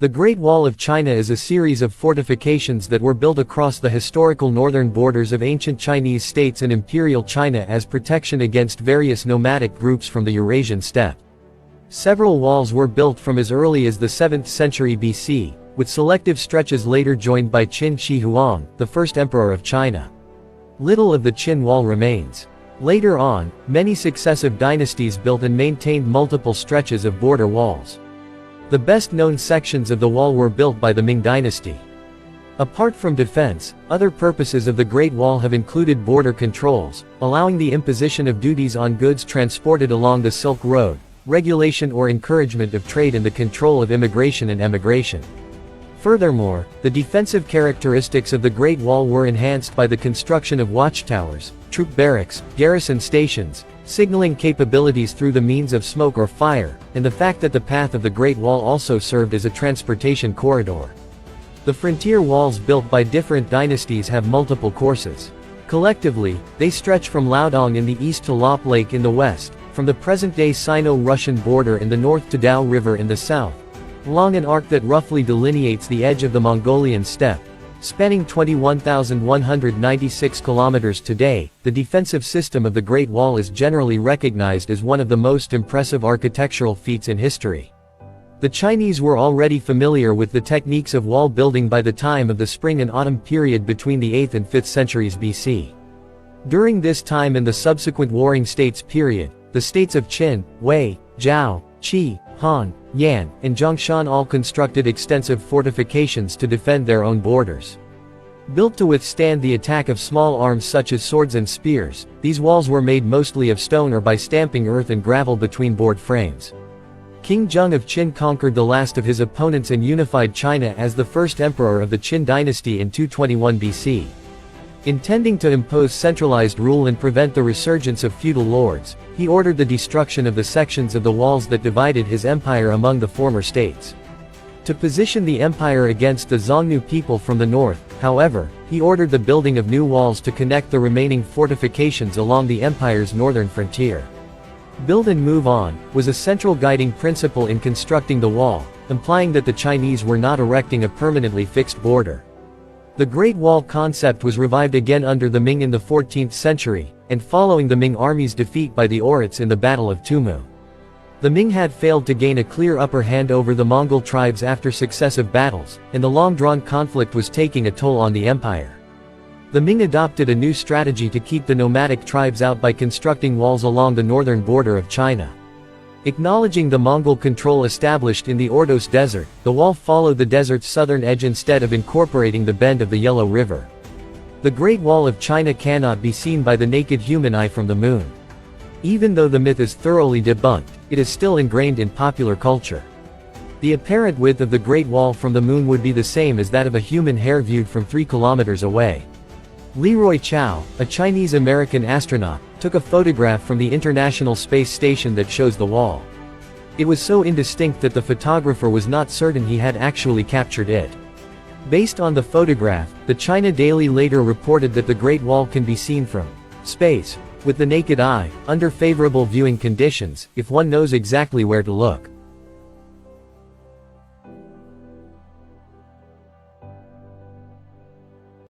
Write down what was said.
The Great Wall of China is a series of fortifications that were built across the historical northern borders of ancient Chinese states and Imperial China as protection against various nomadic groups from the Eurasian steppe. Several walls were built from as early as the 7th century BC, with selective stretches later joined by Qin Shi Huang, the first emperor of China. Little of the Qin wall remains. Later on, many successive dynasties built and maintained multiple stretches of border walls. The best-known sections of the wall were built by the Ming dynasty. Apart from defense, other purposes of the Great Wall have included border controls, allowing the imposition of duties on goods transported along the Silk Road, regulation or encouragement of trade and the control of immigration and emigration. Furthermore, the defensive characteristics of the Great Wall were enhanced by the construction of watchtowers, troop barracks, garrison stations, signaling capabilities through the means of smoke or fire, and the fact that the path of the Great Wall also served as a transportation corridor. The frontier walls built by different dynasties have multiple courses. Collectively, they stretch from Liaodong in the east to Lop Lake in the west, from the present-day Sino-Russian border in the north to Dao River in the south, along an arc that roughly delineates the edge of the Mongolian steppe. Spanning 21,196 kilometers today, the defensive system of the Great Wall is generally recognized as one of the most impressive architectural feats in history. The Chinese were already familiar with the techniques of wall building by the time of the Spring and Autumn period between the 8th and 5th centuries BC. During this time and the subsequent Warring States period, the states of Qin, Wei, Zhao, Qi, Han, Yan, and Zhongshan all constructed extensive fortifications to defend their own borders. Built to withstand the attack of small arms such as swords and spears, these walls were made mostly of stone or by stamping earth and gravel between board frames. King Zheng of Qin conquered the last of his opponents and unified China as the first emperor of the Qin dynasty in 221 BC. Intending to impose centralized rule and prevent the resurgence of feudal lords, he ordered the destruction of the sections of the walls that divided his empire among the former states. To position the empire against the Xiongnu people from the north, however, he ordered the building of new walls to connect the remaining fortifications along the empire's northern frontier. Build and move on was a central guiding principle in constructing the wall, implying that the Chinese were not erecting a permanently fixed border. The Great Wall concept was revived again under the Ming in the 14th century, and following the Ming army's defeat by the Oirats in the Battle of Tumu. The Ming had failed to gain a clear upper hand over the Mongol tribes after successive battles, and the long-drawn conflict was taking a toll on the empire. The Ming adopted a new strategy to keep the nomadic tribes out by constructing walls along the northern border of China. Acknowledging the Mongol control established in the Ordos Desert, the wall followed the desert's southern edge instead of incorporating the bend of the Yellow River. The Great Wall of China cannot be seen by the naked human eye from the moon. Even though the myth is thoroughly debunked, it is still ingrained in popular culture. The apparent width of the Great Wall from the moon would be the same as that of a human hair viewed from 3 kilometers away. Leroy Chiao, a Chinese-American astronaut, took a photograph from the International Space Station that shows the wall. It was so indistinct that the photographer was not certain he had actually captured it. Based on the photograph, the China Daily later reported that the Great Wall can be seen from space, with the naked eye, under favorable viewing conditions, if one knows exactly where to look.